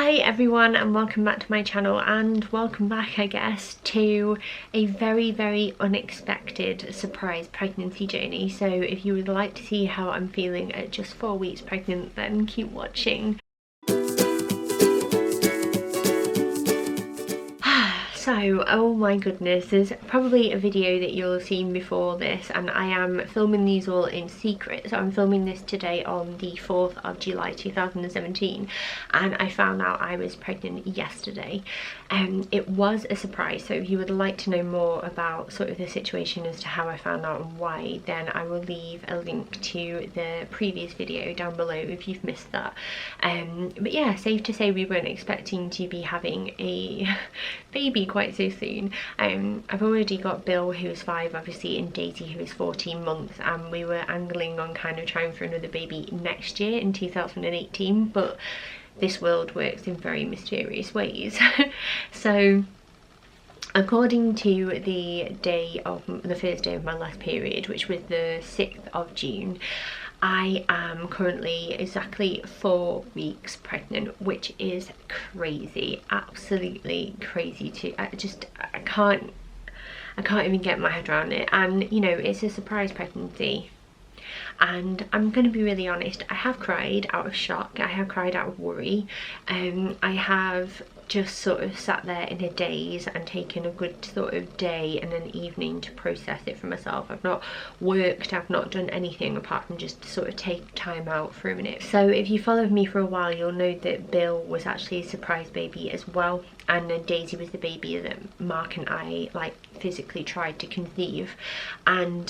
Hi everyone, and welcome back to my channel, and welcome back I guess to a very unexpected surprise pregnancy journey. So if you would like to see how I'm feeling at just 4 weeks pregnant, then keep watching. So, oh my goodness, there's probably a video that you'll have seen before this, and I am filming these all in secret. So I'm filming this today on the 4th of July 2017, and I found out I was pregnant yesterday. It was a surprise, so if you would like to know more about sort of the situation as to how I found out and why, then I will leave a link to the previous video down below if you've missed that. But yeah, safe to say we weren't expecting to be having a baby quite so soon. I've already got Bill, who's 5 obviously, and Daisy, who is 14 months, and we were angling on kind of trying for another baby next year in 2018, but this world works in very mysterious ways. So according to the first day of my last period, which was the 6th of June, I am currently exactly 4 weeks pregnant, which is crazy, absolutely crazy. I can't even get my head around it. And you know, it's a surprise pregnancy, and I'm going to be really honest, I have cried out of shock, I have cried out of worry, I have just sort of sat there in a daze and taken a good sort of day and an evening to process it for myself. I've not worked, I've not done anything apart from just sort of take time out for a minute. So if you followed me for a while, you'll know that Bill was actually a surprise baby as well, and then Daisy was the baby that Mark and I like physically tried to conceive. And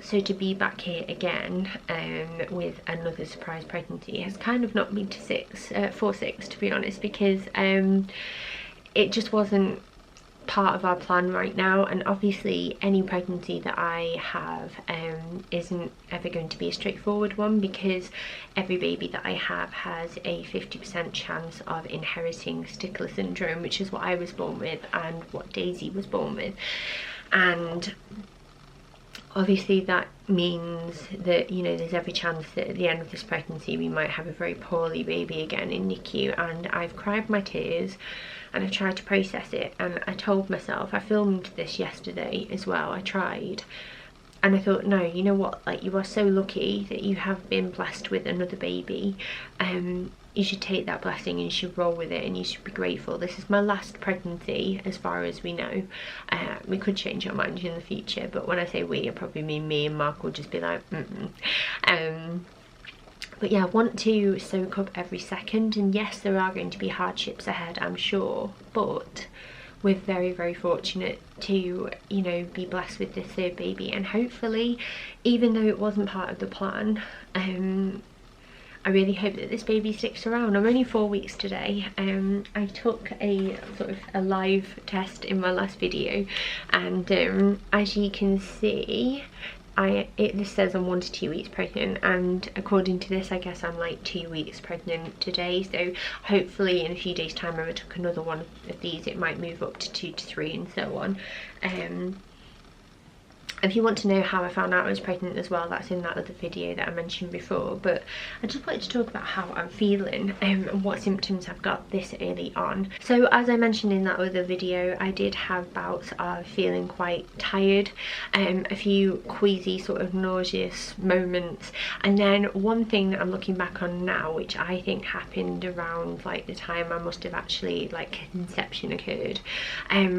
so to be back here again with another surprise pregnancy has kind of knocked me to 4-6 to be honest, because it just wasn't part of our plan right now. And obviously any pregnancy that I have isn't ever going to be a straightforward one, because every baby that I have has a 50% chance of inheriting Stickler Syndrome, which is what I was born with and what Daisy was born with. And obviously that means that, you know, there's every chance that at the end of this pregnancy we might have a very poorly baby again in NICU. And I've cried my tears and I've tried to process it, and I told myself, I filmed this yesterday as well, I tried, and I thought, no, you know what, like, you are so lucky that you have been blessed with another baby. You should take that blessing and you should roll with it, and you should be grateful. This is my last pregnancy as far as we know. We could change our minds in the future, but when I say we, I probably mean me, and Mark will just be like but yeah, I want to soak up every second, and yes, there are going to be hardships ahead, I'm sure, but we're very fortunate to, you know, be blessed with this third baby. And hopefully, even though it wasn't part of the plan, I really hope that this baby sticks around. I'm only 4 weeks today. I took a sort of a live test in my last video, and as you can see, this says I'm 1 to 2 weeks pregnant, and according to this I guess I'm like 2 weeks pregnant today. So hopefully in a few days time, if I took another one of these, it might move up to 2 to 3 and so on. If you want to know how I found out I was pregnant as well, that's in that other video that I mentioned before. But I just wanted to talk about how I'm feeling and what symptoms I've got this early on. So as I mentioned in that other video, I did have bouts of feeling quite tired, a few queasy sort of nauseous moments. And then one thing that I'm looking back on now, which I think happened around like the time I must have actually like conception occurred,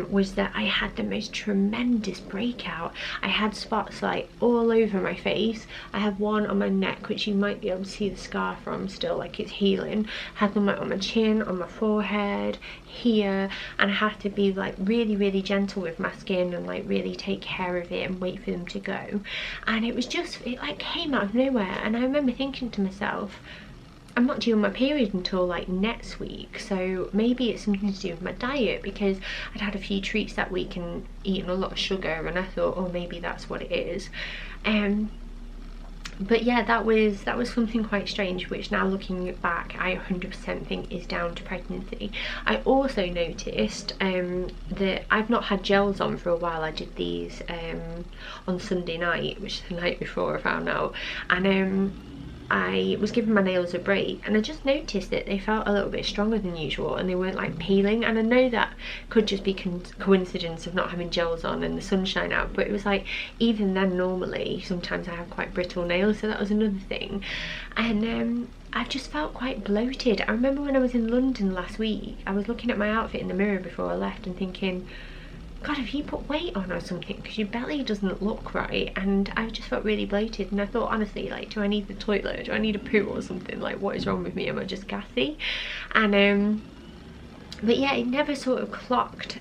was that I had the most tremendous breakout. I had spots like all over my face. I have one on my neck, which you might be able to see the scar from still, like it's healing. I had them like on my chin, on my forehead, here, and I had to be like really gentle with my skin and like really take care of it and wait for them to go. And it was just, it like came out of nowhere. And I remember thinking to myself, I'm not due on my period until like next week, so maybe it's something to do with my diet, because I'd had a few treats that week and eaten a lot of sugar, and I thought, oh, maybe that's what it is. But yeah, that was something quite strange, which now looking back I 100% think is down to pregnancy. I also noticed that I've not had gels on for a while. I did these on Sunday night, which is the night before I found out, and I was giving my nails a break, and I just noticed that they felt a little bit stronger than usual and they weren't like peeling. And I know that could just be coincidence of not having gels on and the sunshine out, but it was like, even then normally sometimes I have quite brittle nails, so that was another thing. And I've just felt quite bloated. I remember when I was in London last week, I was looking at my outfit in the mirror before I left and thinking, God, have you put weight on or something? Because your belly doesn't look right. And I just felt really bloated, and I thought, honestly, like, do I need the toilet? Do I need a poo or something? Like, what is wrong with me? Am I just gassy? And but yeah, it never sort of clocked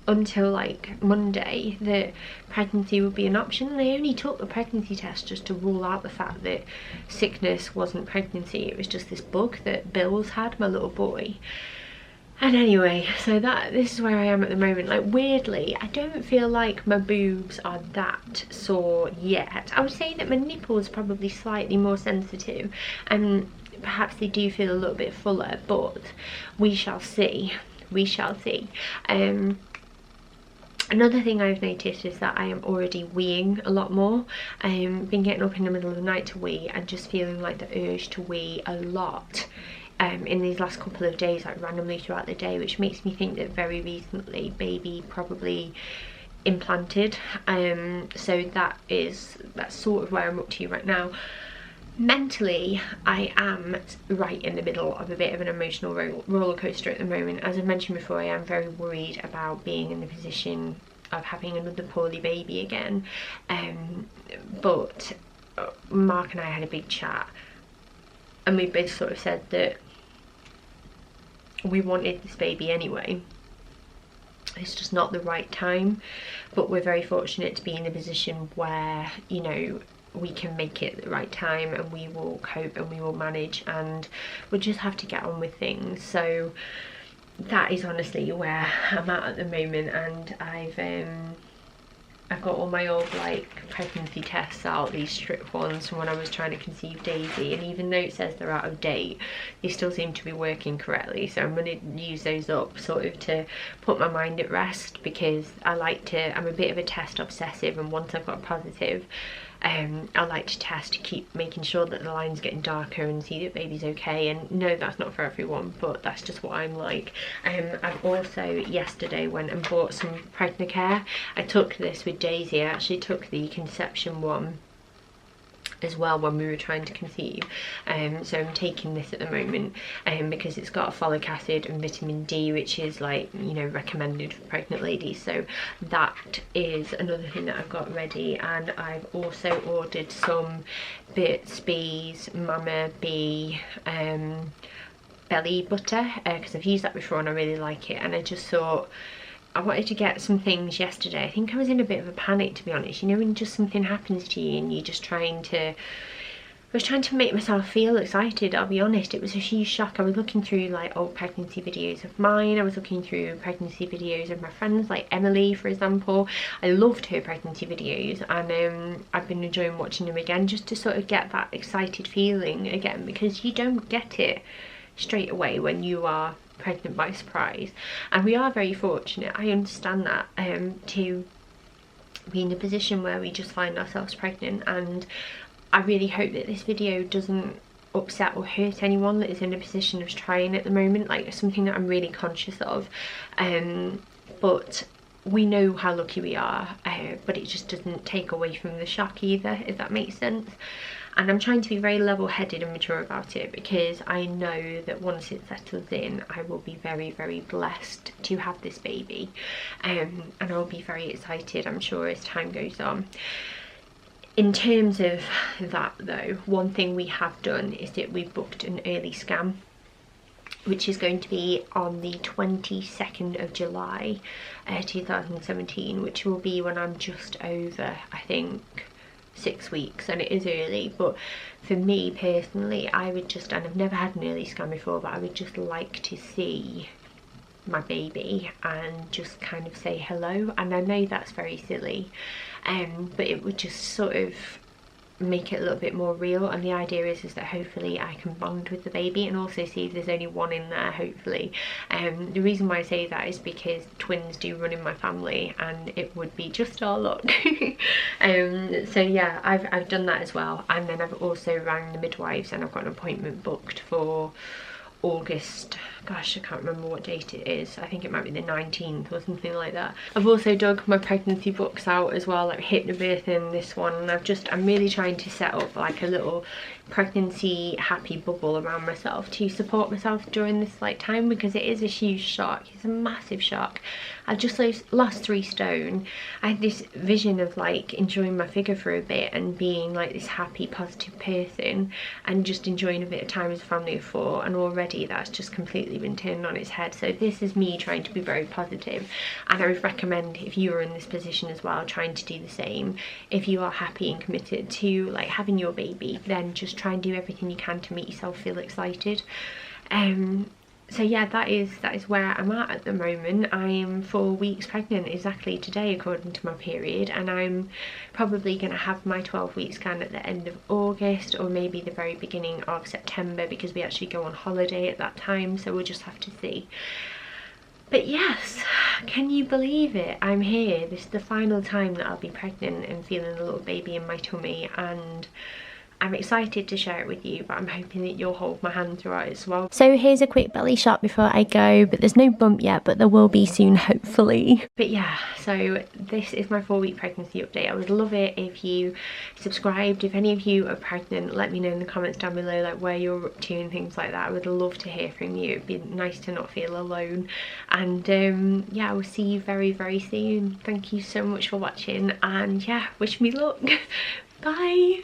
until like Monday that pregnancy would be an option. They only took the pregnancy test just to rule out the fact that sickness wasn't pregnancy. It was just this bug that Bill's had, my little boy. And anyway, so this is where I am at the moment. Like, weirdly, I don't feel like my boobs are that sore yet. I would say that my nipples are probably slightly more sensitive, and perhaps they do feel a little bit fuller, but we shall see. We shall see. Another thing I've noticed is that I am already weeing a lot more. I've been getting up in the middle of the night to wee and just feeling like the urge to wee a lot. In these last couple of days, like randomly throughout the day, which makes me think that very recently baby probably implanted. So that's sort of where I'm up to right now. Mentally, I am right in the middle of a bit of an emotional roller coaster at the moment. As I mentioned before, I am very worried about being in the position of having another poorly baby again. But Mark and I had a big chat, and we both sort of said that we wanted this baby anyway. It's just not the right time, but we're very fortunate to be in a position where, you know, we can make it at the right time, and we will cope and we will manage, and we'll just have to get on with things. So that is honestly where I'm at the moment. And I've got all my old like pregnancy tests out, these strip ones from when I was trying to conceive Daisy, and even though it says they're out of date, they still seem to be working correctly. So I'm going to use those up sort of to put my mind at rest, because I'm a bit of a test obsessive, and once I've got a positive, I like to test to keep making sure that the line's getting darker and see that baby's okay. And no, that's not for everyone, but that's just what I'm like. I've also yesterday went and bought some Pregnacare. I took this with Daisy. I actually took the conception one as well when we were trying to conceive, so I'm taking this at the moment because it's got folic acid and vitamin D, which is, like, you know, recommended for pregnant ladies. So that is another thing that I've got ready. And I've also ordered some Burt's Bees Mama Bee belly butter, because I've used that before and I really like it. And I just thought I wanted to get some things yesterday. I think I was in a bit of a panic, to be honest. You know, when just something happens to you and you're just I was trying to make myself feel excited. I'll be honest, it was a huge shock. I was looking through like old pregnancy videos of mine. I was looking through pregnancy videos of my friends, like Emily, for example. I loved her pregnancy videos, and I've been enjoying watching them again, just to sort of get that excited feeling again, because you don't get it straight away when you are pregnant by surprise. And we are very fortunate, I understand that, to be in a position where we just find ourselves pregnant. And I really hope that this video doesn't upset or hurt anyone that is in a position of trying at the moment. Like, it's something that I'm really conscious of, but we know how lucky we are, but it just doesn't take away from the shock either, if that makes sense. And I'm trying to be very level-headed and mature about it, because I know that once it settles in, I will be very, very blessed to have this baby, and I'll be very excited, I'm sure, as time goes on. In terms of that though, one thing we have done is that we've booked an early scan, which is going to be on the 22nd of July 2017, which will be when I'm just over, I think, 6 weeks. And it is early, but for me personally, I would just, and I've never had an early scan before, but I would just like to see my baby and just kind of say hello. And I know that's very silly, but it would just sort of make it a little bit more real, and the idea is that hopefully I can bond with the baby and also see if there's only one in there, hopefully. The reason why I say that is because twins do run in my family and it would be just our luck. So yeah, I've done that as well, and then I've also rang the midwives and I've got an appointment booked for August. Gosh, I can't remember what date it is. I think it might be the 19th or something like that. I've also dug my pregnancy books out as well, like hypnobirthing, this one, and I'm really trying to set up like a little pregnancy happy bubble around myself to support myself during this like time, because it is a huge shock. It's a massive shock. I just lost 3 stone. I had this vision of like enjoying my figure for a bit and being like this happy positive person and just enjoying a bit of time as a family of 4, and already that's just completely been turned on its head. So this is me trying to be very positive, and I would recommend, if you are in this position as well, trying to do the same. If you are happy and committed to like having your baby, then just try and do everything you can to make yourself feel excited. So yeah, that is where I'm at the moment. I am 4 weeks pregnant exactly today according to my period, and I'm probably going to have my 12-week scan at the end of August or maybe the very beginning of September, because we actually go on holiday at that time, so we'll just have to see. But yes, can you believe it? I'm here. This is the final time that I'll be pregnant and feeling a little baby in my tummy, and I'm excited to share it with you, but I'm hoping that you'll hold my hand throughout it as well. So here's a quick belly shot before I go, but there's no bump yet, but there will be soon, hopefully. But yeah, so this is my 4-week pregnancy update. I would love it if you subscribed. If any of you are pregnant, let me know in the comments down below like where you're up to and things like that. I would love to hear from you. It'd be nice to not feel alone. And yeah, I will see you very, very soon. Thank you so much for watching, and yeah, wish me luck. Bye.